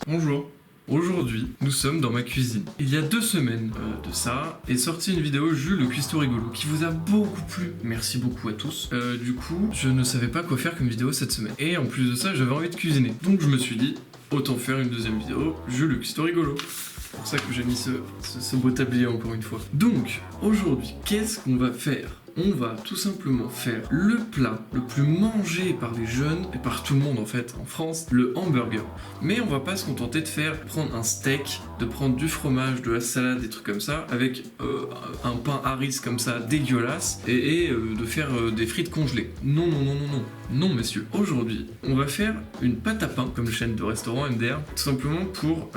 Bonjour. Aujourd'hui, nous sommes dans ma cuisine. Il y a 2 semaines de ça est sortie une vidéo Jules le cuistot rigolo qui vous a beaucoup plu. Merci beaucoup à tous. Du coup, je ne savais pas quoi faire comme vidéo cette semaine. Et en plus de ça, j'avais envie de cuisiner. Donc je me suis dit, autant faire une deuxième vidéo Jules le cuistot rigolo. C'est pour ça que j'ai mis ce beau tablier encore une fois. Donc, aujourd'hui, qu'est-ce qu'on va faire ? On va tout simplement faire le plat le plus mangé par les jeunes et par tout le monde en fait en France, le hamburger. Mais on va pas se contenter de prendre un steak, de prendre du fromage, de la salade, des trucs comme ça, avec un pain Harris comme ça dégueulasse et de faire des frites congelées. Non, non, non, non, non. Non, messieurs. Aujourd'hui, on va faire une pâte à pain, comme chaîne de restaurant MDR, tout simplement pour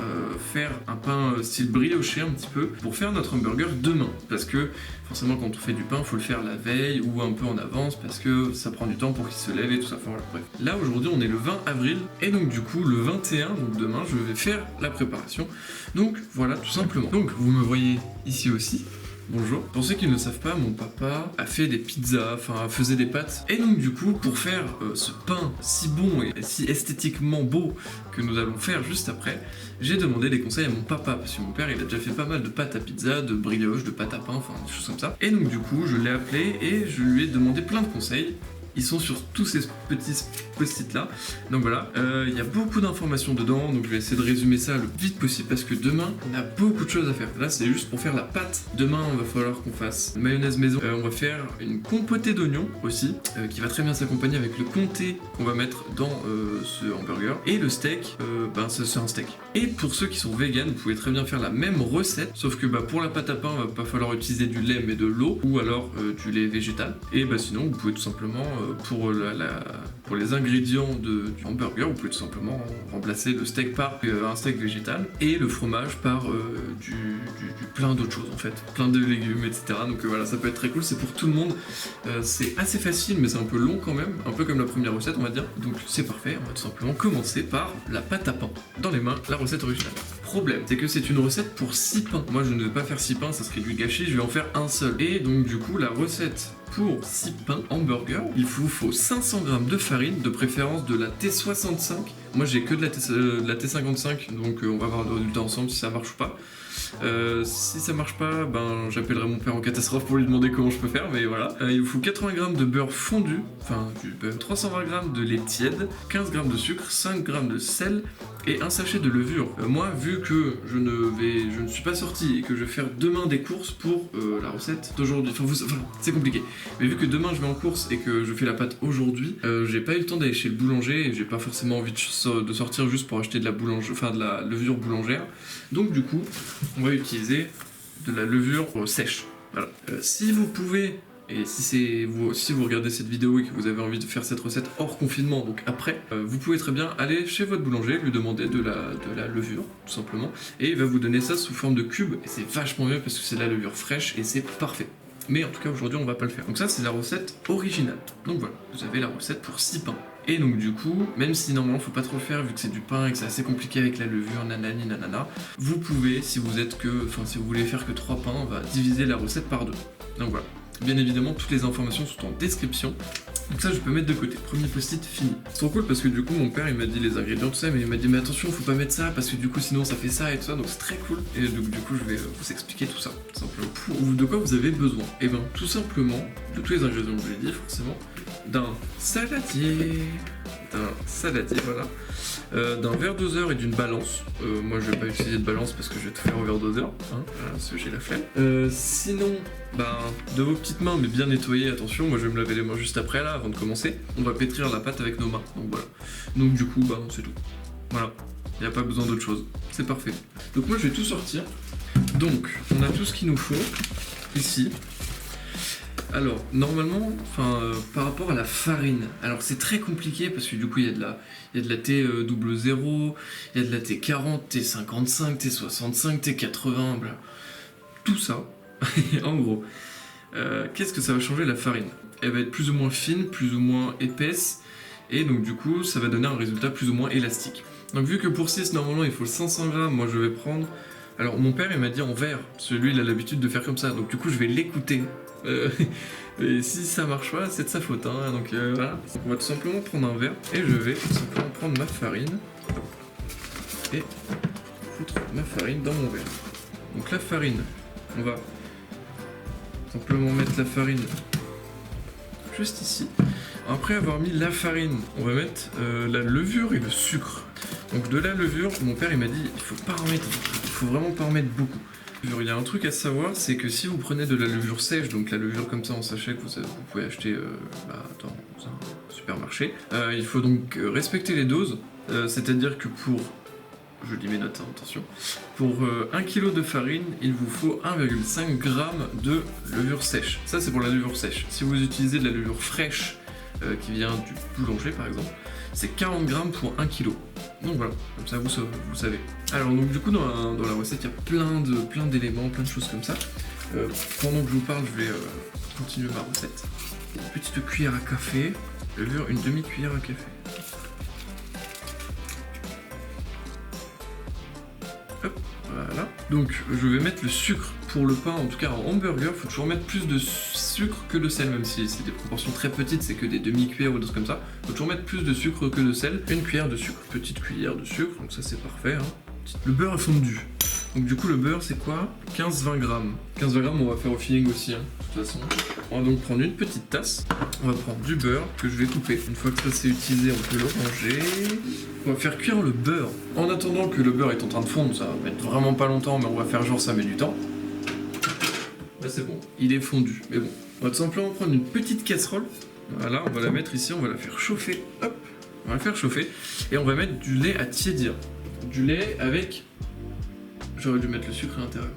faire un pain style brioché un petit peu, pour faire notre hamburger demain. Parce que forcément, quand on fait du pain, il faut le faire la veille ou un peu en avance, parce que ça prend du temps pour qu'il se lève et tout ça. Enfin voilà, bref. Là, aujourd'hui, on est le 20 avril, et donc du coup, le 21, donc demain, je vais faire la préparation. Donc voilà, tout simplement. Donc, vous me voyez ici aussi. Bonjour. Pour ceux qui ne le savent pas, mon papa a fait des pizzas, enfin faisait des pâtes. Et donc du coup, pour faire ce pain si bon et si esthétiquement beau que nous allons faire juste après, j'ai demandé des conseils à mon papa, parce que mon père il a déjà fait pas mal de pâtes à pizza, de brioche, de pâtes à pain, enfin des choses comme ça. Et donc du coup, je l'ai appelé et je lui ai demandé plein de conseils. Ils sont sur tous ces petits post-it là. Donc voilà, il y a beaucoup d'informations dedans, donc je vais essayer de résumer ça le plus vite possible parce que demain, on a beaucoup de choses à faire. Là, c'est juste pour faire la pâte. Demain, il va falloir qu'on fasse mayonnaise maison. On va faire une compotée d'oignons aussi, qui va très bien s'accompagner avec le comté qu'on va mettre dans ce hamburger. Et le steak, c'est un steak. Et pour ceux qui sont véganes, vous pouvez très bien faire la même recette, sauf que pour la pâte à pain, il va pas falloir utiliser du lait mais de l'eau, ou alors du lait végétal. Et sinon, vous pouvez tout simplement pour les ingrédients du hamburger, vous pouvez tout simplement remplacer le steak par un steak végétal et le fromage par du plein d'autres choses en fait, plein de légumes, etc. Donc voilà, ça peut être très cool, c'est pour tout le monde. C'est assez facile, mais c'est un peu long quand même, un peu comme la première recette, on va dire. Donc c'est parfait, on va tout simplement commencer par la pâte à pain. Dans les mains, la recette originale. Problème, c'est que c'est une recette pour 6 pains. Moi, je ne vais pas faire 6 pains, ça serait du gâchis, je vais en faire un seul. Et donc du coup, la recette pour 6 pains hamburger, il vous faut 500 g de farine, de préférence de la T65. Moi j'ai que de la T55, donc on va voir le résultat ensemble si ça marche ou pas. Si ça marche pas, j'appellerai mon père en catastrophe pour lui demander comment je peux faire, mais voilà. Il vous faut 80 g de beurre fondu, 320 g de lait tiède, 15 g de sucre, 5 g de sel et un sachet de levure. Moi, vu que je ne suis pas sorti et que je vais faire demain des courses pour la recette d'aujourd'hui, c'est compliqué. Mais vu que demain je vais en course et que je fais la pâte aujourd'hui, j'ai pas eu le temps d'aller chez le boulanger et j'ai pas forcément envie de sortir juste pour acheter de la levure boulangère. Donc du coup, on va utiliser de la levure sèche. Voilà. Si vous pouvez, et si vous regardez cette vidéo et que vous avez envie de faire cette recette hors confinement, donc après, vous pouvez très bien aller chez votre boulanger, lui demander de la levure, tout simplement, et il va vous donner ça sous forme de cube, et c'est vachement mieux parce que c'est de la levure fraîche et c'est parfait. Mais en tout cas aujourd'hui on va pas le faire. Donc ça c'est la recette originale. Donc voilà, vous avez la recette pour 6 pains. Et donc du coup, même si normalement faut pas trop le faire vu que c'est du pain et que c'est assez compliqué avec la levure, nanani nanana, vous pouvez, si vous voulez faire que 3 pains, on va diviser la recette par 2. Donc voilà. Bien évidemment, toutes les informations sont en description. Donc ça, je peux mettre de côté. Premier post-it fini. C'est trop cool parce que du coup, mon père, il m'a dit les ingrédients, tout ça, mais il m'a dit, mais attention, faut pas mettre ça parce que du coup, sinon, ça fait ça et tout ça. Donc c'est très cool. Et donc, du coup, je vais vous expliquer tout ça. Tout simplement. De quoi vous avez besoin ? Et tout simplement, de tous les ingrédients que je vous ai dit, forcément, d'un saladier, voilà. D'un verre doseur et d'une balance. Moi je vais pas utiliser de balance parce que je vais tout faire au verre doseur, parce que j'ai la flemme. Sinon, de vos petites mains, mais bien nettoyées, attention, moi je vais me laver les mains juste après là, avant de commencer. On va pétrir la pâte avec nos mains, donc voilà. Donc du coup, c'est tout. Voilà, il n'y a pas besoin d'autre chose, c'est parfait. Donc moi je vais tout sortir. Donc, on a tout ce qu'il nous faut, ici. Alors, normalement, par rapport à la farine, alors c'est très compliqué parce que du coup il y a de la T00, il y a de la T40, T55, T65, T80, bla. Tout ça, en gros. Qu'est-ce que ça va changer la farine ? Elle va être plus ou moins fine, plus ou moins épaisse, et donc du coup ça va donner un résultat plus ou moins élastique. Donc vu que pour 6, normalement il faut 500 grammes, moi je vais prendre... Alors mon père il m'a dit en verre, parce que lui il a l'habitude de faire comme ça, donc du coup je vais l'écouter. Et si ça marche pas, c'est de sa faute, donc voilà. On va tout simplement prendre un verre, et je vais tout simplement prendre ma farine. et foutre ma farine dans mon verre. Donc la farine, on va simplement mettre la farine juste ici. Après avoir mis la farine, on va mettre la levure et le sucre. Donc de la levure, mon père il m'a dit il faut vraiment pas en mettre beaucoup. Il y a un truc à savoir, c'est que si vous prenez de la levure sèche, donc la levure comme ça en sachet que vous pouvez acheter dans un supermarché, il faut donc respecter les doses, c'est-à-dire que pour, je lis mes notes, hein, attention, pour 1 kg de farine, il vous faut 1,5 g de levure sèche. Ça c'est pour la levure sèche. Si vous utilisez de la levure fraîche, qui vient du boulanger par exemple, c'est 40 g pour 1 kg. Donc voilà, comme ça vous savez. Alors donc du coup dans la recette il y a plein d'éléments, plein de choses comme ça. Pendant que je vous parle, je vais continuer ma recette. Une petite cuillère à café, levure, une demi-cuillère à café. Hop, voilà. Donc je vais mettre le sucre pour le pain, en tout cas en hamburger, il faut toujours mettre plus de sucre que de sel, même si c'est des proportions très petites, c'est que des demi-cuillères ou des choses comme ça. Il faut toujours mettre plus de sucre que de sel. Une cuillère de sucre, petite cuillère de sucre, donc ça c'est parfait. Hein. Le beurre est fondu. Donc du coup le beurre c'est quoi? 15-20 grammes. 15-20 grammes on va faire au feeling aussi, hein, de toute façon. On va donc prendre une petite tasse. On va prendre du beurre que je vais couper. Une fois que ça c'est utilisé, on peut le ranger. On va faire cuire le beurre. En attendant que le beurre est en train de fondre, ça va mettre vraiment pas longtemps, mais on va faire genre ça met du temps. Là c'est bon, il est fondu, mais bon. On va tout simplement prendre une petite casserole. Voilà, on va la mettre ici, on va la faire chauffer. Hop, on va la faire chauffer. Et on va mettre du lait à tiédir. Du lait avec... J'aurais dû mettre le sucre à l'intérieur.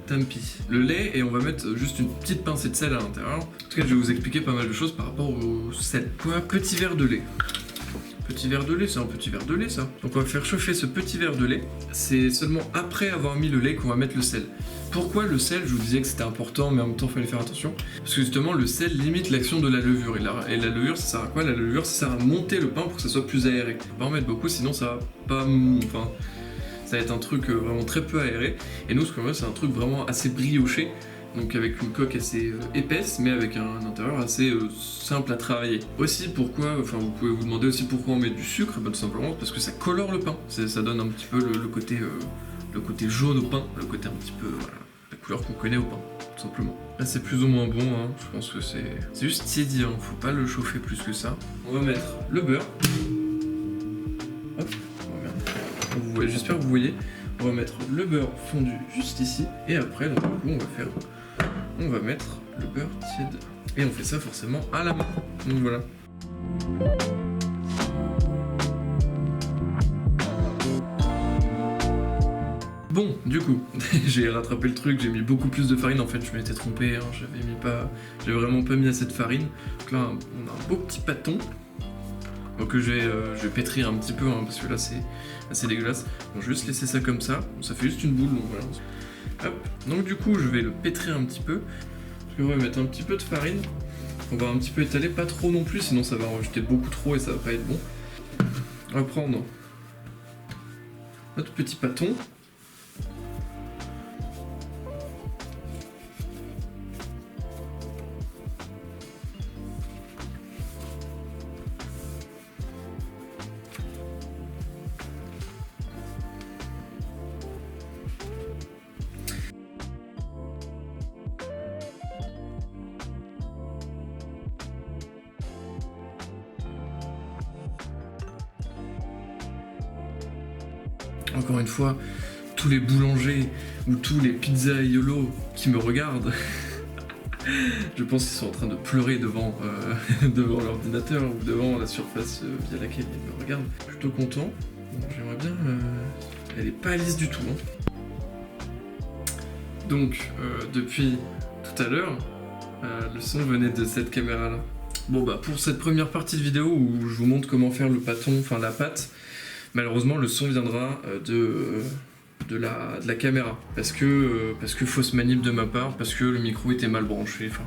Tant pis. Le lait, et on va mettre juste une petite pincée de sel à l'intérieur. En tout cas, je vais vous expliquer pas mal de choses par rapport au sel. Quoi? Petit verre de lait. Petit verre de lait, c'est un petit verre de lait ça. Donc on va faire chauffer ce petit verre de lait. C'est seulement après avoir mis le lait qu'on va mettre le sel. Pourquoi le sel? Je vous disais que c'était important, mais en même temps il fallait faire attention. Parce que justement le sel limite l'action de la levure. Et la levure ça sert à quoi? La levure ça sert à monter le pain pour que ça soit plus aéré. Faut pas en mettre beaucoup sinon ça va pas... Enfin, ça va être un truc vraiment très peu aéré. Et nous ce qu'on veut c'est un truc vraiment assez brioché. Donc avec une coque assez épaisse, mais avec un intérieur assez simple à travailler. Aussi pourquoi, enfin vous pouvez vous demander aussi pourquoi on met du sucre, tout simplement parce que ça colore le pain. Ça donne un petit peu le côté jaune au pain, le côté un petit peu, voilà, la couleur qu'on connaît au pain, tout simplement. Là c'est plus ou moins bon, hein. Je pense que c'est juste tiédi, hein. Faut pas le chauffer plus que ça. On va mettre le beurre. Hop, j'espère que vous voyez. On va mettre le beurre fondu juste ici, et après, donc, du coup, on va mettre le beurre tiède. Et on fait ça forcément à la main. Donc voilà. Bon, du coup, j'ai rattrapé le truc, j'ai mis beaucoup plus de farine. En fait, je m'étais trompé, hein, j'avais vraiment pas mis assez de farine. Donc là, on a un beau petit pâton. Donc je vais pétrir un petit peu, hein, parce que là c'est assez dégueulasse. On va juste laisser ça comme ça. Ça fait juste une boule, donc voilà. Hop. Donc du coup, je vais le pétrir un petit peu. Parce qu'on va mettre un petit peu de farine. On va un petit peu étaler, pas trop non plus, sinon ça va en rajouter beaucoup trop et ça va pas être bon. On va prendre notre petit pâton. Encore une fois, tous les boulangers ou tous les pizzaiolos qui me regardent, je pense qu'ils sont en train de pleurer devant l'ordinateur ou devant la surface via laquelle ils me regardent. Plutôt content. Bon, j'aimerais bien... Elle est pas lisse du tout. Hein. Donc, depuis tout à l'heure, le son venait de cette caméra-là. Bon bah pour cette première partie de vidéo où je vous montre comment faire le pâton, enfin la pâte, malheureusement le son viendra de la caméra parce que fausse manip de ma part, parce que le micro était mal branché, enfin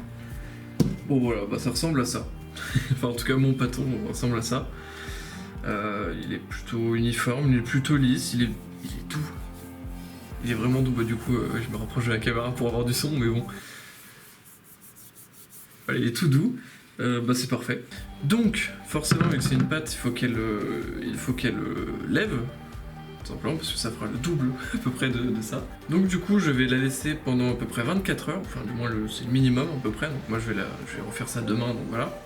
bon voilà, bah ça ressemble à ça. Enfin en tout cas mon pâton ressemble à ça. Il est plutôt uniforme, il est plutôt lisse, il est doux. Il est vraiment doux, bah du coup je me rapproche de la caméra pour avoir du son, mais bon. Voilà, il est tout doux. Bah c'est parfait. Donc, forcément, vu que c'est une pâte, il faut qu'elle lève, tout simplement parce que ça fera le double à peu près de ça. Donc du coup je vais la laisser pendant à peu près 24 heures, enfin du moins c'est le minimum à peu près, donc moi je vais refaire ça demain, donc voilà.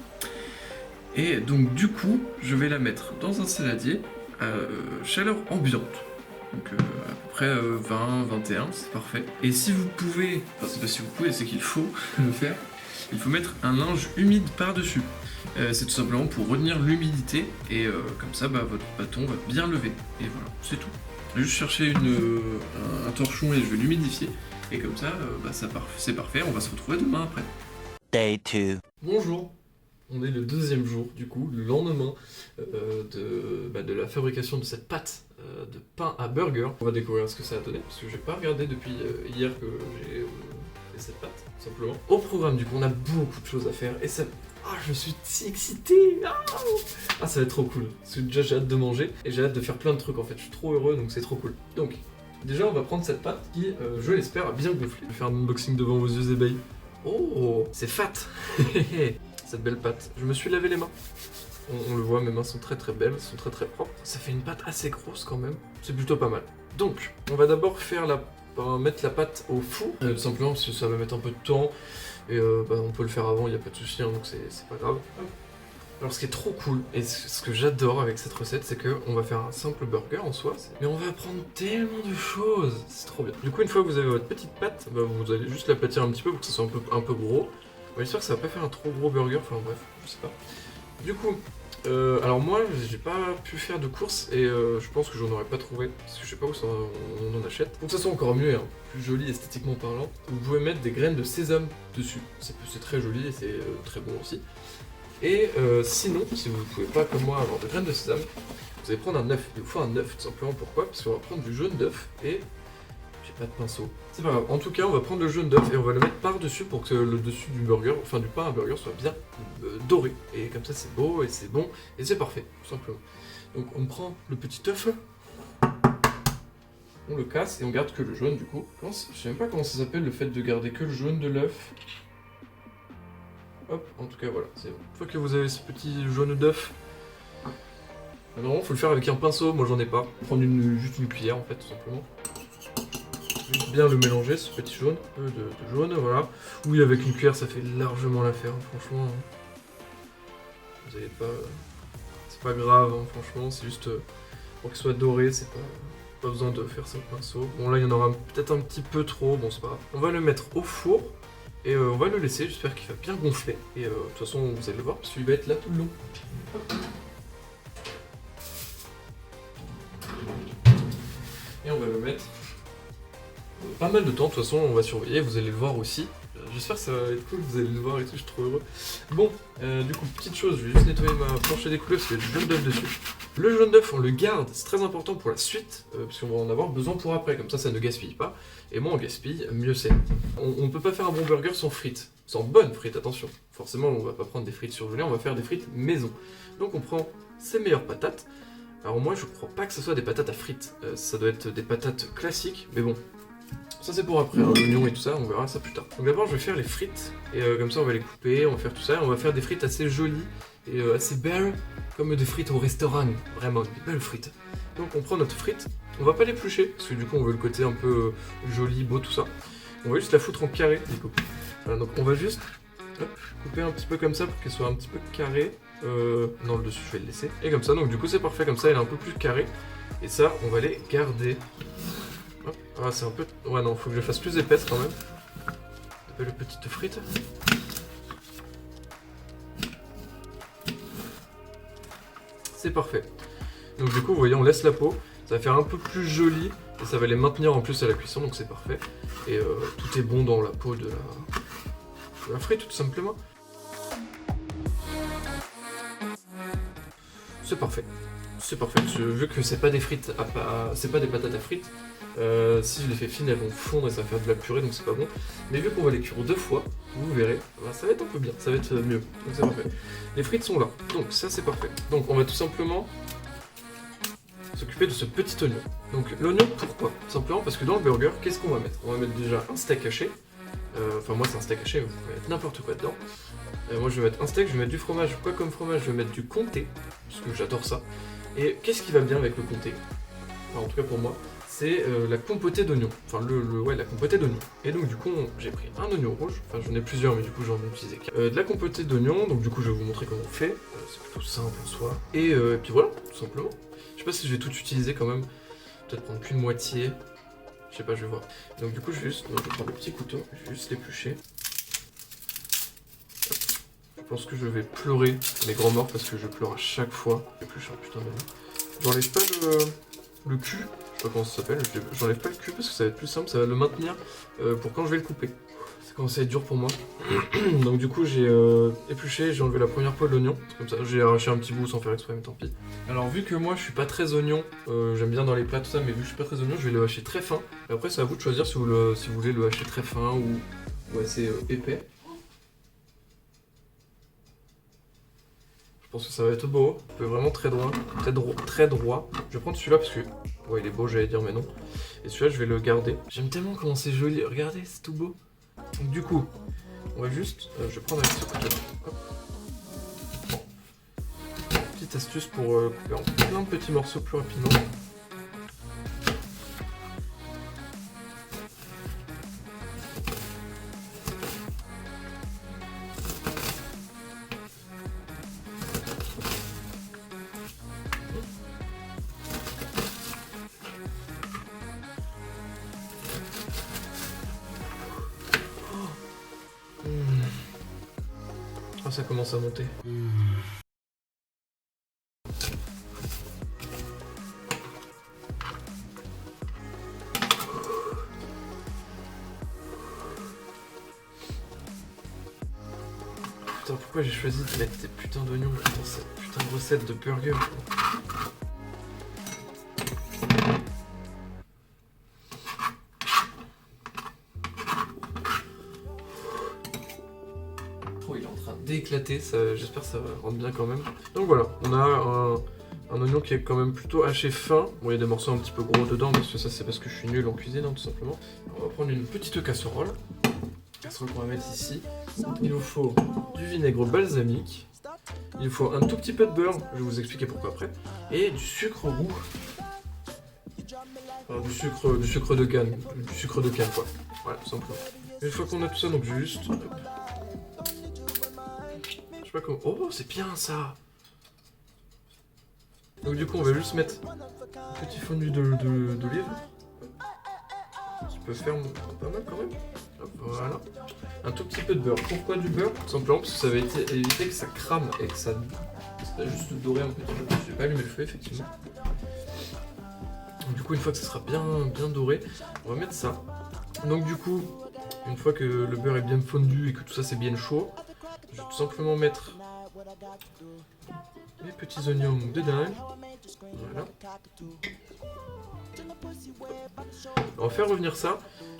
Et donc du coup je vais la mettre dans un saladier à chaleur ambiante. Donc à peu près 20, 21, c'est parfait. Et si vous pouvez, enfin c'est pas si vous pouvez, c'est qu'il faut le faire, il faut mettre un linge humide par-dessus. C'est tout simplement pour retenir l'humidité et comme ça votre bâton va bien lever. Et voilà, c'est tout. Je vais juste chercher un torchon et je vais l'humidifier. Et comme ça, c'est parfait, on va se retrouver demain après. Day 2. Bonjour, on est le deuxième jour, du coup, le lendemain de la fabrication de cette pâte de pain à burger. On va découvrir ce que ça a donné, parce que j'ai pas regardé depuis hier que j'ai fait cette pâte, tout simplement. Au programme, du coup, on a beaucoup de choses à faire, et ça... Ah, je suis si excité! Ah, ça va être trop cool, parce que déjà j'ai hâte de manger, et j'ai hâte de faire plein de trucs en fait, je suis trop heureux, donc c'est trop cool. Donc, déjà on va prendre cette pâte qui, je l'espère, a bien gonflé. Je vais faire un unboxing devant vos yeux ébahis. Oh, c'est fat! Cette belle pâte. Je me suis lavé les mains. On le voit, mes mains sont très très belles, sont très très propres. Ça fait une pâte assez grosse quand même, c'est plutôt pas mal. Donc, on va d'abord mettre la pâte au four, tout simplement parce que ça va mettre un peu de temps. Et on peut le faire avant, il n'y a pas de souci, hein, donc c'est pas grave. Alors ce qui est trop cool, et ce que j'adore avec cette recette, c'est qu'on va faire un simple burger en soi, mais on va apprendre tellement de choses, c'est trop bien. Du coup, une fois que vous avez votre petite pâte, vous allez juste l'aplatir un petit peu pour que ça soit un peu gros. J'espère que ça va pas faire un trop gros burger, enfin bref, je sais pas. Du coup, alors moi, j'ai pas pu faire de courses et je pense que j'en aurais pas trouvé, parce que je sais pas où on en achète. Pour que ça soit encore mieux, hein, plus joli esthétiquement parlant, vous pouvez mettre des graines de sésame dessus. C'est très joli et c'est très bon aussi. Et sinon, si vous ne pouvez pas comme moi avoir de graines de sésame, vous allez prendre un œuf. Il vous faut un œuf, tout simplement. Pourquoi? Parce qu'on va prendre du jaune d'œuf et... j'ai pas de pinceau. C'est pas grave. En tout cas, on va prendre le jaune d'œuf et on va le mettre par-dessus pour que le dessus du burger, enfin du pain à burger, soit bien doré. Et comme ça, c'est beau et c'est bon et c'est parfait, tout simplement. Donc on prend le petit œuf, on le casse et on garde que le jaune du coup. Je sais même pas comment ça s'appelle le fait de garder que le jaune de l'œuf. Hop, en tout cas voilà, c'est bon. Une fois que vous avez ce petit jaune d'œuf, normalement faut le faire avec un pinceau, moi j'en ai pas. Prendre juste une cuillère en fait, tout simplement. Juste bien le mélanger, ce petit jaune, un peu de jaune, voilà. Oui, avec une cuillère ça fait largement l'affaire, hein, franchement. Vous avez pas... c'est pas grave, hein, franchement, c'est juste pour qu'il soit doré, c'est pas besoin de faire ça au pinceau. Bon là il y en aura peut-être un petit peu trop, bon c'est pas grave. On va le mettre au four. Et on va le laisser, j'espère qu'il va bien gonfler. Et de toute façon, vous allez le voir, parce qu'il va être là tout le long. Et on va le mettre pas mal de temps, de toute façon, on va surveiller, vous allez le voir aussi. J'espère que ça va être cool, vous allez le voir et tout, je suis trop heureux. Bon, du coup, petite chose, je vais juste nettoyer ma planche à découper parce qu'il y a du jaune d'œuf dessus. Le jaune d'œuf, on le garde, c'est très important pour la suite, parce qu'on va en avoir besoin pour après, comme ça ne gaspille pas. Et moins on gaspille, mieux c'est. On peut pas faire un bon burger sans frites, sans bonnes frites, attention. Forcément, on va pas prendre des frites surgelées, on va faire des frites maison. Donc on prend ses meilleures patates. Alors moi, je crois pas que ce soit des patates à frites, ça doit être des patates classiques, mais bon. Ça c'est pour après, hein, l'oignon et tout ça, on verra ça plus tard. Donc d'abord je vais faire les frites, et comme ça on va les couper, on va faire tout ça, et on va faire des frites assez jolies, et assez belles, comme des frites au restaurant, vraiment, des belles frites. Donc on prend notre frite, on va pas l'éplucher, parce que du coup on veut le côté un peu joli, beau, tout ça. On va juste la foutre en carré, du coup. Voilà, donc on va juste couper un petit peu comme ça, pour qu'elle soit un petit peu carrée. Non, le dessus je vais le laisser. Et comme ça, donc du coup c'est parfait, comme ça elle est un peu plus carrée. Et ça, on va les garder. Hop. Ah, c'est un peu... ouais, non, faut que je fasse plus épaisse quand même. De belles petites frites. C'est parfait. Donc du coup, vous voyez, on laisse la peau. Ça va faire un peu plus joli. Et ça va les maintenir en plus à la cuisson, donc c'est parfait. Et tout est bon dans la peau de la frite, tout simplement. C'est parfait. C'est parfait. Vu que c'est pas des frites, c'est pas des patates à frites, si je les fais fines, elles vont fondre et ça va faire de la purée, donc c'est pas bon. Mais vu qu'on va les cuire 2 fois, vous verrez, ça va être un peu bien, ça va être mieux. Donc c'est parfait. Les frites sont là, donc ça c'est parfait. Donc on va tout simplement s'occuper de ce petit oignon. Donc l'oignon, pourquoi? Simplement parce que dans le burger, qu'est-ce qu'on va mettre? On va mettre déjà un steak haché. Enfin moi c'est un steak haché, mais vous pouvez mettre n'importe quoi dedans. Moi je vais mettre un steak, je vais mettre du fromage. Quoi comme fromage? Je vais mettre du comté, parce que j'adore ça. Et qu'est-ce qui va bien avec le comté? enfin en tout cas pour moi, c'est la compotée d'oignons. Enfin ouais, la compotée d'oignons. Et donc du coup, j'ai pris un oignon rouge, enfin j'en ai plusieurs mais du coup j'en ai utilisé qu'un. De la compotée d'oignons, donc du coup je vais vous montrer comment on fait. C'est plutôt simple en soi. Et puis voilà, tout simplement. Je sais pas si je vais tout utiliser quand même. Peut-être prendre qu'une moitié. Je sais pas, je vais voir. Donc du coup je vais prendre le petit couteau, je vais juste l'éplucher. Je pense que je vais pleurer mes grands morts parce que je pleure à chaque fois. J'épluche un putain d'oignon. J'enlève pas le cul, je sais pas comment ça s'appelle, j'enlève pas le cul parce que ça va être plus simple, ça va le maintenir pour quand je vais le couper. Ça commence à être dur pour moi. Donc du coup j'ai épluché, j'ai enlevé la première peau de l'oignon, comme ça j'ai arraché un petit bout sans faire exprès mais tant pis. Alors vu que moi je suis pas très oignon, j'aime bien dans les plats tout ça, mais vu que je suis pas très oignon, je vais le hacher très fin. Et après c'est à vous de choisir si vous voulez le hacher très fin ou assez épais. Je pense que ça va être beau, vraiment très droit, très droit. Je vais prendre celui-là parce que, ouais, il est beau, j'allais dire, mais non. Et celui-là, je vais le garder. J'aime tellement comment c'est joli, regardez, c'est tout beau. Donc du coup, on va juste, je vais prendre avec ce couteau. Bon. Petite astuce pour couper en plein de petits morceaux plus rapidement. Ah, ça commence à monter. Putain, pourquoi j'ai choisi de mettre des putains d'oignons dans cette putain de recette de burger? Il est en train d'éclater, j'espère que ça rentre bien quand même. Donc voilà, on a un oignon qui est quand même plutôt haché fin. Bon, il y a des morceaux un petit peu gros dedans, mais ça c'est parce que je suis nul en cuisine, hein, tout simplement. On va prendre une petite casserole. Casserole qu'on va mettre ici. Il nous faut du vinaigre balsamique. Il nous faut un tout petit peu de beurre, je vais vous expliquer pourquoi après. Et du sucre roux. Enfin, du sucre de canne. Du sucre de canne quoi. Voilà, tout simplement. Une fois qu'on a tout ça, donc juste... Je sais pas comment... Oh, c'est bien ça! Donc du coup, on va juste mettre un petit fondu d'olive. Qui peut faire pas mal quand même. Hop, voilà. Un tout petit peu de beurre. Pourquoi du beurre? Tout simplement parce que ça va éviter que ça crame et que ça va juste dorer un petit peu. Je vais pas allumer le feu effectivement. Donc, du coup, une fois que ça sera bien doré, on va mettre ça. Donc du coup, une fois que le beurre est bien fondu et que tout ça c'est bien chaud, je vais tout simplement mettre les petits oignons dedans. Voilà. On va faire revenir ça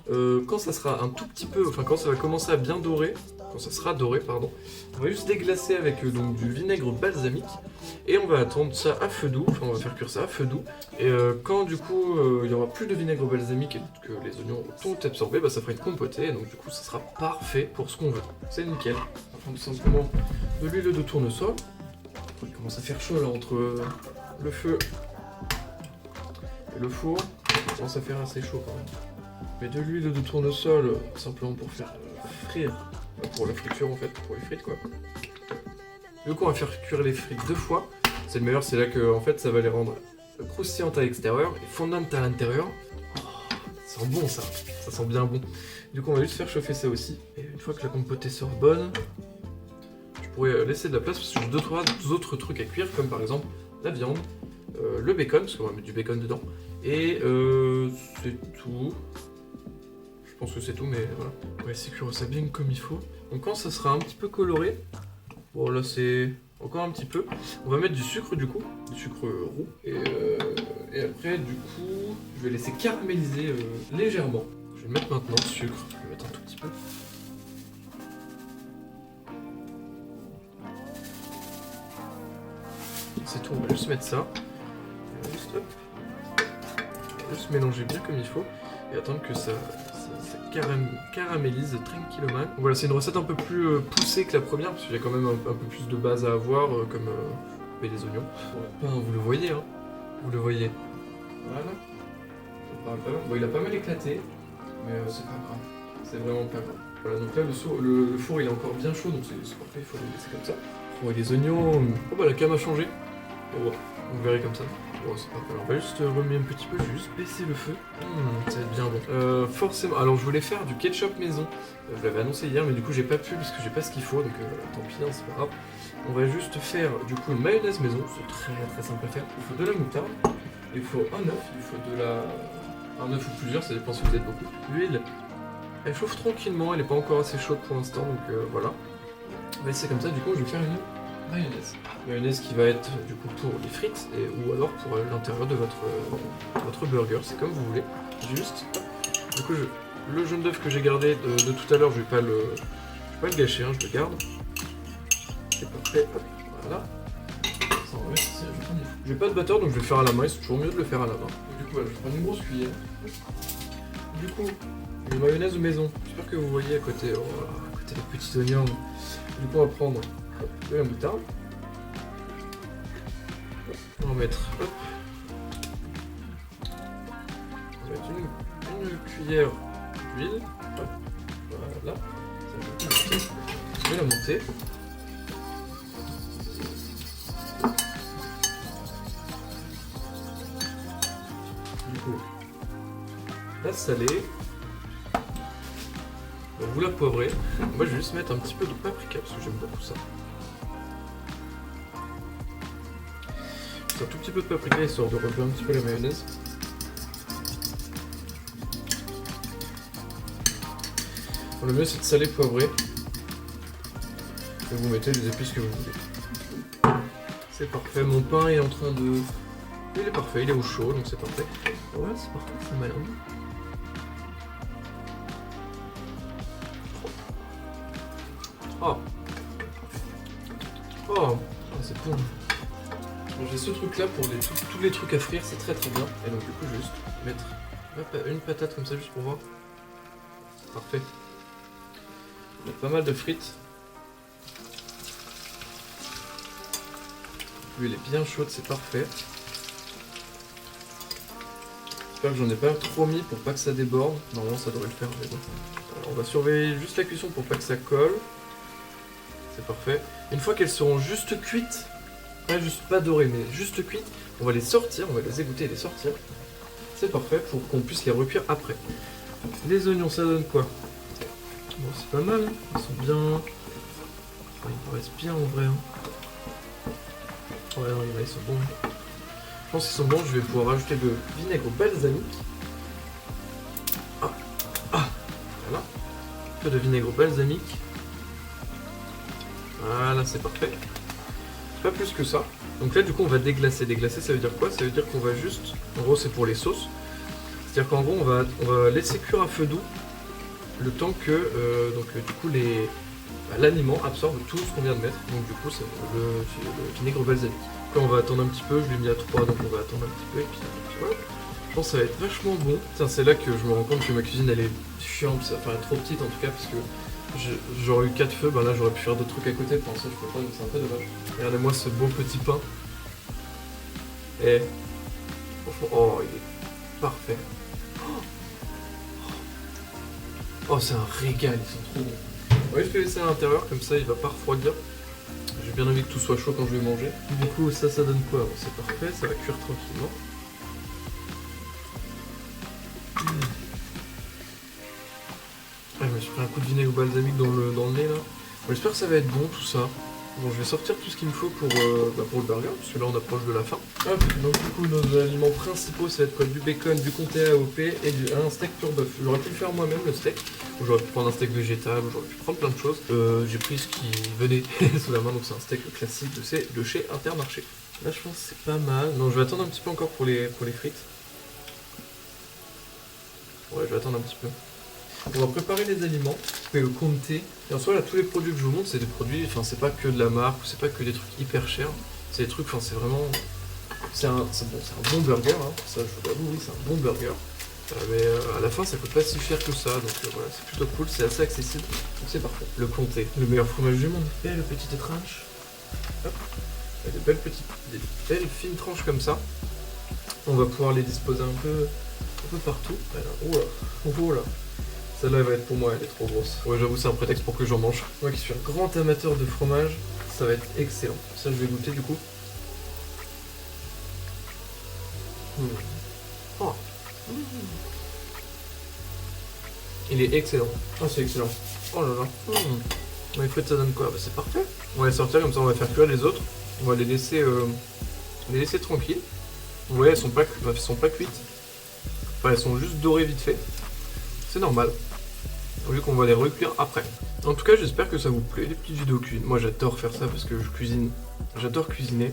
quand ça sera un tout petit peu, enfin quand ça va commencer à bien dorer, quand ça sera doré, pardon. On va juste déglacer avec donc du vinaigre balsamique et on va attendre ça à feu doux, enfin on va faire cuire ça à feu doux. Et quand du coup il n'y aura plus de vinaigre balsamique et que les oignons ont tout absorbé, bah, ça fera une compotée et donc du coup ça sera parfait pour ce qu'on veut. C'est nickel. On va prendre tout simplement de l'huile de tournesol. Il commence à faire chaud là entre le feu et le four. Ça commence à faire assez chaud quand même. Mais de l'huile de tournesol simplement pour faire frire, pour la friture en fait, pour les frites quoi. Du coup on va faire cuire les frites 2 fois. C'est le meilleur, c'est là que en fait ça va les rendre croustillantes à l'extérieur et fondantes à l'intérieur. Oh, ça sent bon ça sent bien bon. Du coup on va juste faire chauffer ça aussi. Et une fois que la compotée sera bonne, je pourrais laisser de la place parce que j'ai 2-3 autres trucs à cuire, comme par exemple la viande, le bacon, parce qu'on va mettre du bacon dedans, et c'est tout. Je pense que c'est tout, mais voilà. On va essayer de cuire ça bien comme il faut. Donc quand ça sera un petit peu coloré, bon là c'est encore un petit peu, on va mettre du sucre du coup, du sucre roux, et après du coup, je vais laisser caraméliser légèrement. Je vais le mettre maintenant, le sucre, je vais le mettre un tout petit peu. C'est tout, on va juste mettre ça. On va juste mélanger bien comme il faut et attendre que ça caramélise tranquillement. Donc voilà, c'est une recette un peu plus poussée que la première parce qu'il y a quand même un peu plus de base à avoir comme couper les oignons. Bon, vous le voyez, hein. Vous le voyez. Voilà. Ça parle pas mal. Bon, il a pas mal éclaté, mais c'est pas grave. C'est vraiment pas grave. Voilà, donc là, le four il est encore bien chaud, donc c'est parfait, il faut le laisser comme ça. Bon, et les oignons. Oh, bah la cam a changé. Oh, vous verrez comme ça. Bon, c'est parfait. Alors, on va juste remuer un petit peu, je vais juste baisser le feu. Ça va être bien bon. Forcément. Alors, je voulais faire du ketchup maison. Je l'avais annoncé hier, mais du coup, j'ai pas pu parce que j'ai pas ce qu'il faut, donc tant pis, hein, c'est pas grave. On va juste faire du coup une mayonnaise maison, c'est très très simple à faire. Il faut de la moutarde, il faut un œuf, il faut un œuf ou plusieurs, ça dépend si vous êtes beaucoup. L'huile, elle chauffe tranquillement, elle n'est pas encore assez chaude pour l'instant, donc voilà. On va laisser comme ça, du coup, je vais faire une mayonnaise. Mayonnaise qui va être du coup pour les frites ou alors pour l'intérieur de votre burger, c'est comme vous voulez. Juste, du coup, le jaune d'œuf que j'ai gardé de tout à l'heure, je vais pas le gâcher, hein, je le garde. C'est parfait, hop, voilà. Ça, on va mettre ici, j'ai pas de batteur donc je vais le faire à la main, c'est toujours mieux de le faire à la main. Du coup, voilà, je prends une grosse cuillère. Du coup, une mayonnaise de maison. J'espère que vous voyez à côté des petits oignons. Du coup, on va prendre de la moutarde. On va mettre, hop. On va mettre une cuillère d'huile. Hop, voilà. Je vais la monter. Du coup, la salée. Donc vous la poivrez. Moi je vais juste mettre un petit peu de paprika parce que j'aime beaucoup ça. Un tout petit peu de paprika histoire de refaire un petit peu la mayonnaise. Bon, le mieux c'est de saler poivrer. Et vous mettez les épices que vous voulez. C'est parfait, mon pain est en train de... Il est parfait, il est au chaud donc c'est parfait. Ouais c'est parfait, ça m'a l'air bien. Oh, oh, c'est bon. Bon, j'ai ce truc là pour tous les trucs à frire, c'est très très bien. Et donc du coup je vais juste mettre une patate comme ça juste pour voir. Parfait. Il y a pas mal de frites. L'huile est bien chaude, c'est parfait. J'espère que j'en ai pas trop mis pour pas que ça déborde. Normalement ça devrait le faire, mais bon. Alors, on va surveiller juste la cuisson pour pas que ça colle. C'est parfait. Une fois qu'elles seront juste cuites, pas dorées, mais juste cuites, on va les sortir, on va les égoutter et les sortir. C'est parfait pour qu'on puisse les recuire après. Les oignons, ça donne quoi? Bon, c'est pas mal, hein. Ils sont bien... Enfin, ils paraissent bien en vrai. Hein. Ouais, non, ils sont bons. Je pense qu'ils sont bons, je vais pouvoir rajouter le vinaigre balsamique. Voilà. Un peu de vinaigre balsamique. Voilà, c'est parfait. Pas plus que ça. Donc là, du coup, on va déglacer. Déglacer, ça veut dire quoi? Ça veut dire qu'on va juste... En gros, c'est pour les sauces. C'est-à-dire qu'en gros, on va laisser cuire à feu doux le temps que du coup, l'aliment absorbe tout ce qu'on vient de mettre. Donc du coup, c'est le vinaigre balsamique. Donc là, on va attendre un petit peu. Je l'ai mis à 3, donc on va attendre un petit peu. Et puis voilà. Je pense que ça va être vachement bon. Tiens, c'est là que je me rends compte que ma cuisine, elle est chiante. Enfin, elle est trop petite en tout cas, parce que... J'aurais eu 4 feux, ben là j'aurais pu faire d'autres trucs à côté, pour l'instant je peux pas, donc c'est un peu dommage. Regardez-moi ce beau petit pain. Et franchement, oh il est parfait. Oh c'est un régal, ils sont trop bons. Ouais, je peux laisser à l'intérieur, comme ça il va pas refroidir. J'ai bien envie que tout soit chaud quand je vais manger. Du coup ça donne quoi? Bon, c'est parfait, ça va cuire tranquillement. Ah, je me suis pris un coup de vinaigre balsamique dans le nez là. Bon, j'espère que ça va être bon tout ça. Bon, je vais sortir tout ce qu'il me faut pour le burger, parce que là on approche de la fin. Hop, donc du coup nos aliments principaux ça va être quoi? Du bacon, du comté AOP et un steak pur bœuf. J'aurais pu le faire moi-même le steak, ou j'aurais pu prendre un steak végétal, ou j'aurais pu prendre plein de choses. J'ai pris ce qui venait sous la main, donc c'est un steak classique de chez Intermarché. Là je pense que c'est pas mal. Non, je vais attendre un petit peu encore pour les frites. Ouais, je vais attendre un petit peu. On va préparer les aliments, et le comté. Et en soi, là, tous les produits que je vous montre, c'est des produits, enfin, c'est pas que de la marque, c'est pas que des trucs hyper chers. C'est des trucs, enfin, c'est vraiment. C'est un bon burger, hein. Ça, je vous l'avoue, oui, c'est un bon burger. Mais à la fin, ça coûte pas si cher que ça, donc voilà, c'est plutôt cool, c'est assez accessible, donc c'est parfait. Le comté, le meilleur fromage du monde. Belle petite tranche. Hop. Des belles fines tranches comme ça. On va pouvoir les disposer un peu partout. Alors, oula. Celle-là elle va être pour moi, elle est trop grosse. Ouais, j'avoue, c'est un prétexte pour que j'en mange. Moi qui suis un grand amateur de fromage, ça va être excellent. Ça, je vais goûter du coup. Oh. Il est excellent. Oh, c'est excellent. Oh là là. Les frites, ça donne quoi? Bah, c'est parfait. On va les sortir comme ça, on va faire cuire les autres. On va les laisser tranquilles. Vous voyez, elles sont pas cuites. Enfin, elles sont juste dorées vite fait. C'est normal. Vu qu'on va les recuire après. En tout cas, j'espère que ça vous plaît, les petites vidéos cuisine. Moi, j'adore faire ça parce que je cuisine. J'adore cuisiner.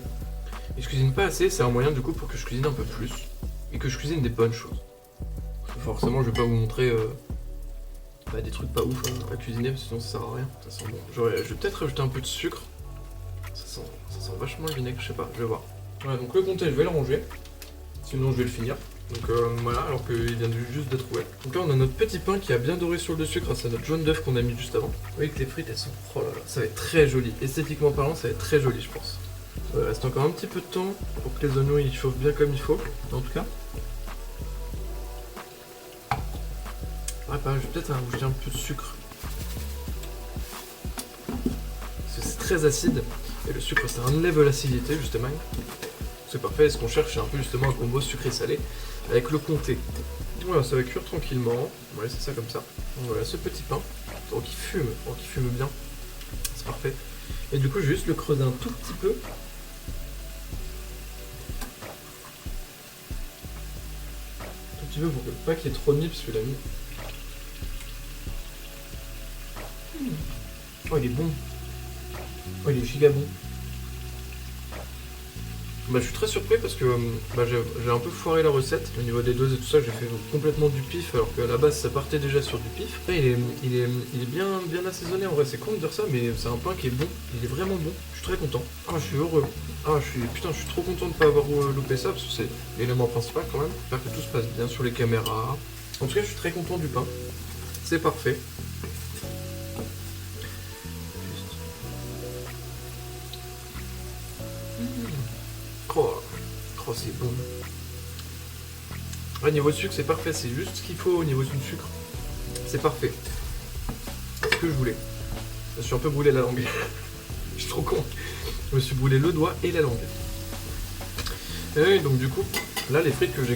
Et je cuisine pas assez, c'est un moyen du coup pour que je cuisine un peu plus. Et que je cuisine des bonnes choses. Forcément, je vais pas vous montrer des trucs pas ouf à cuisiner, parce que sinon ça sert à rien. Ça sent bon. Je vais peut-être rajouter un peu de sucre. Ça sent vachement le vinaigre, je sais pas, je vais voir. Voilà, donc le comté, je vais le ranger. Sinon, je vais le finir. Donc voilà, alors qu'il vient juste d'être ouvert. Donc là, on a notre petit pain qui a bien doré sur le dessus grâce à notre jaune d'œuf qu'on a mis juste avant. Vous voyez que les frites, elles sont... Oh là là, ça va être très joli. Esthétiquement parlant, ça va être très joli, je pense. Il reste encore un petit peu de temps pour que les oignons ils chauffent bien comme il faut, en tout cas. Ouais, je vais peut-être rajouter un peu de sucre. Parce que c'est très acide, et le sucre ça enlève l'acidité justement. C'est parfait, et ce qu'on cherche c'est un peu justement un combo sucré-salé avec le comté. Voilà, ça va cuire tranquillement, on va laisser ça comme ça. Voilà ce petit pain, donc il fume bien, c'est parfait. Et du coup je vais juste le creuser un tout petit peu. Un tout petit peu pour que pas qu'il y ait trop de mie, parce que la mie... Oh, il est bon. Oh, il est giga bon. Bah, je suis très surpris parce que j'ai un peu foiré la recette au niveau des doses et tout ça. J'ai fait complètement du pif alors qu'à la base ça partait déjà sur du pif. Après, il est bien assaisonné en vrai. C'est con de dire ça, mais c'est un pain qui est bon. Il est vraiment bon. Je suis très content. Ah, je suis heureux. Ah, je suis trop content de ne pas avoir loupé ça parce que c'est l'élément principal quand même. J'espère que tout se passe bien sur les caméras. En tout cas, je suis très content du pain. C'est parfait. Oh, c'est bon. Ouais, niveau sucre, c'est parfait. C'est juste ce qu'il faut au niveau du sucre. C'est parfait. C'est ce que je voulais. Je me suis un peu brûlé la langue. Je suis trop con. Je me suis brûlé le doigt et la langue. Et oui, donc du coup, là, les frites que j'ai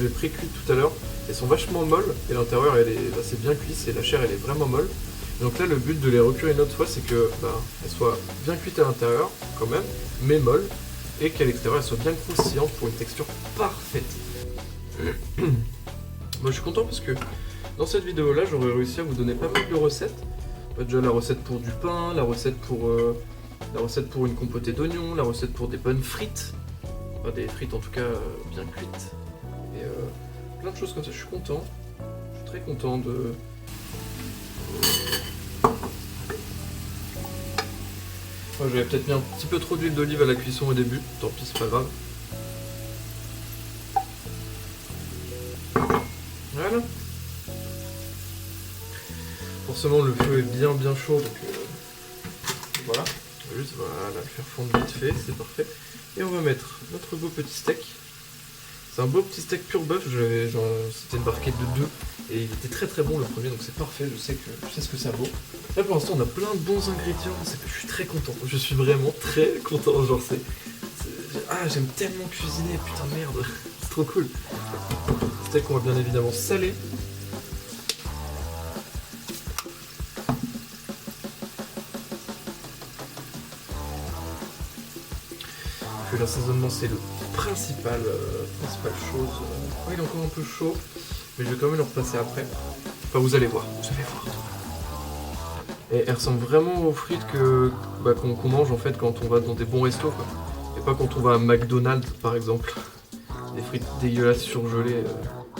pré-cuites tout à l'heure, elles sont vachement molles. Et l'intérieur, c'est bien cuit. Et la chair, elle est vraiment molle. Donc là, le but de les recuire une autre fois, c'est que elles soient bien cuites à l'intérieur, quand même, mais molles. Et qu'à l'extérieur elle soit bien croustillante pour une texture parfaite. Moi je suis content parce que dans cette vidéo là j'aurais réussi à vous donner pas mal de recettes. Déjà la recette pour du pain, la recette pour une compotée d'oignons, la recette pour des bonnes frites. Enfin des frites en tout cas bien cuites. Et plein de choses comme ça, je suis content. Je suis très content de... J'avais peut-être mis un petit peu trop d'huile d'olive à la cuisson au début, tant pis, c'est pas grave. Voilà. Forcément le feu est bien chaud, donc voilà. On va juste le faire fondre vite fait, c'est parfait. Et on va mettre notre beau petit steak. C'est un beau petit steak pur bœuf, c'était une barquette de 2 et il était très bon le premier, donc c'est parfait, je sais ce que ça vaut. Là pour l'instant on a plein de bons ingrédients, je suis très content, je suis vraiment très content, genre j'aime tellement cuisiner, putain de merde, c'est trop cool. Le steak on va bien évidemment saler. L'assaisonnement c'est le principal chose. Il est encore un peu chaud, mais je vais quand même le repasser après. Enfin vous allez voir. Et elle ressemble vraiment aux frites qu'on mange en fait quand on va dans des bons restos quoi. Et pas quand on va à McDonald's par exemple. Des frites dégueulasses surgelées.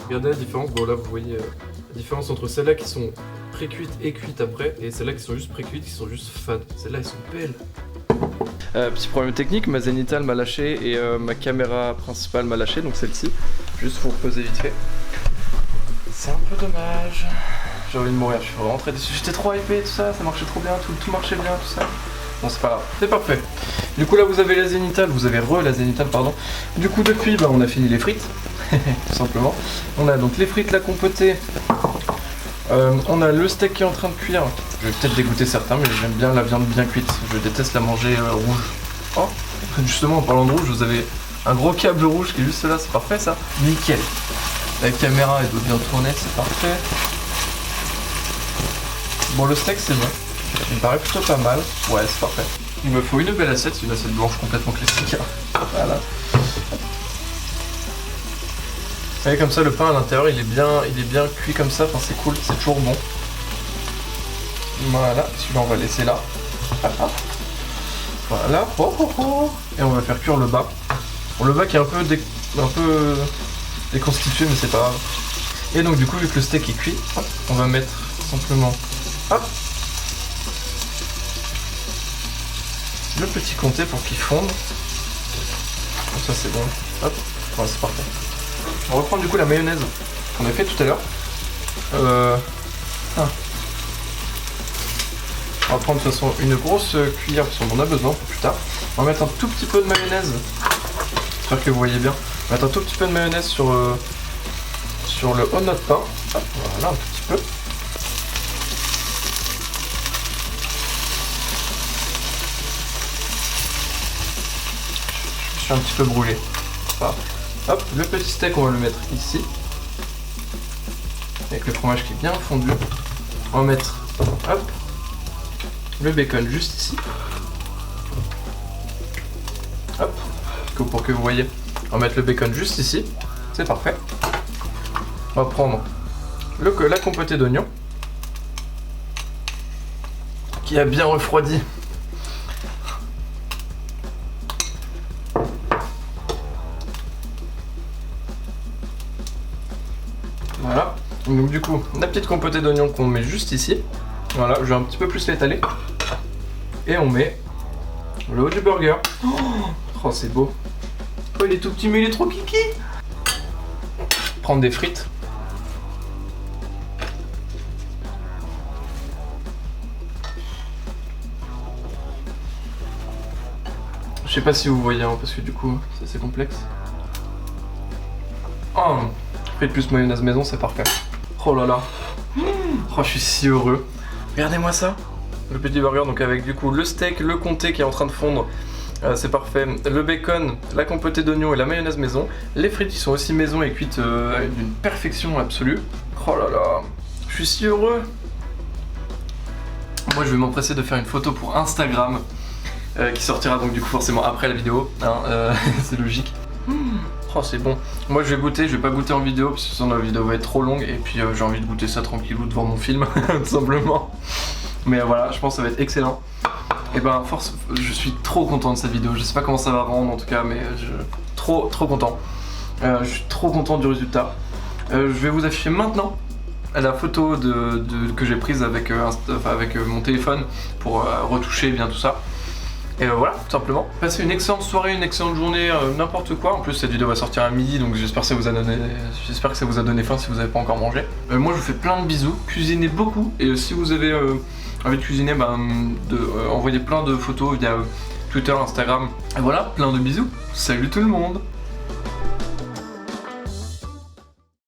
Regardez la différence, bon là vous voyez la différence entre celles-là qui sont pré-cuites et cuites après, et celles-là qui sont juste pré-cuites qui sont juste fades. Celles-là elles sont belles. Petit problème technique, ma zénithale m'a lâché et ma caméra principale m'a lâché, donc celle-ci, juste pour reposer vite fait. C'est un peu dommage. J'ai envie de mourir, je suis vraiment très déçu. J'étais trop hypé, tout ça marchait trop bien, tout marchait bien, tout ça. Bon, c'est pas grave, c'est parfait. Du coup, là, vous avez la zénithale, vous avez la zénithale, pardon. Du coup, depuis, bah, on a fini les frites, tout simplement. On a donc les frites, la compotée. On a le steak qui est en train de cuire. Je vais peut-être dégoûter certains, mais j'aime bien la viande bien cuite. Je déteste la manger rouge. Oh, justement, en parlant de rouge, vous avez un gros câble rouge qui est juste là, c'est parfait ça. Nickel. La caméra, elle doit bien tourner, c'est parfait. Bon, le steak, c'est bon. Il me paraît plutôt pas mal. Ouais, c'est parfait. Il me faut une belle assiette, c'est une assiette blanche complètement classique. Voilà. Vous voyez, comme ça, le pain à l'intérieur, il est bien cuit comme ça. Enfin, c'est cool, c'est toujours bon. Voilà, celui-là, on va laisser là. Voilà. Et on va faire cuire le bas. Bon, le bas qui est un peu déconstitué, mais c'est pas grave. Et donc, du coup, vu que le steak est cuit, hop, on va mettre simplement le petit comté pour qu'il fonde. Bon, ça c'est bon. Hop, voilà, c'est parfait. On va reprendre du coup la mayonnaise qu'on a fait tout à l'heure. On va prendre de toute façon une grosse cuillère parce qu'on en a besoin pour plus tard. On va mettre un tout petit peu de mayonnaise. J'espère que vous voyez bien. On va mettre un tout petit peu de mayonnaise sur le haut de notre pain. Hop, voilà, un tout petit peu. Je suis un petit peu brûlé. Voilà. Hop, le petit steak, on va le mettre ici. Avec le fromage qui est bien fondu. On va mettre, hop, le bacon juste ici. Hop, pour que vous voyez. On va mettre le bacon juste ici. C'est parfait. On va prendre la compotée d'oignons. Qui a bien refroidi. Voilà, donc du coup, la petite compotée d'oignons qu'on met juste ici. Voilà, je vais un petit peu plus l'étaler. Et on met le haut du burger. Oh, c'est beau. Oh, il est tout petit, mais il est trop kiki. Prendre des frites. Je sais pas si vous voyez, hein, parce que du coup, c'est assez complexe. Oh, frites plus mayonnaise maison, c'est parfait. Oh là là. Oh, je suis si heureux. Regardez-moi ça. Le petit burger, donc avec du coup le steak, le comté qui est en train de fondre. C'est parfait. Le bacon, la compotée d'oignons et la mayonnaise maison. Les frites qui sont aussi maison et cuites d'une perfection absolue. Oh là là. Je suis si heureux. Moi, je vais m'empresser de faire une photo pour Instagram. Qui sortira donc du coup forcément après la vidéo, hein, c'est logique. Oh, c'est bon. Moi je vais goûter, je vais pas goûter en vidéo parce que sinon la vidéo va être trop longue et puis j'ai envie de goûter ça tranquillou devant mon film, tout simplement. Mais voilà, je pense que ça va être excellent. Et ben force, je suis trop content de cette vidéo, je sais pas comment ça va rendre en tout cas, mais trop content. Je suis trop content du résultat. Je vais vous afficher maintenant la photo que j'ai prise avec mon téléphone pour retoucher bien tout ça. Et voilà, tout simplement. Passez une excellente soirée, une excellente journée, n'importe quoi. En plus, cette vidéo va sortir à midi, donc j'espère que ça vous a donné faim si vous n'avez pas encore mangé. Moi, je vous fais plein de bisous. Cuisinez beaucoup. Et si vous avez envie de cuisiner, envoyez plein de photos via Twitter, Instagram. Et voilà, plein de bisous. Salut tout le monde!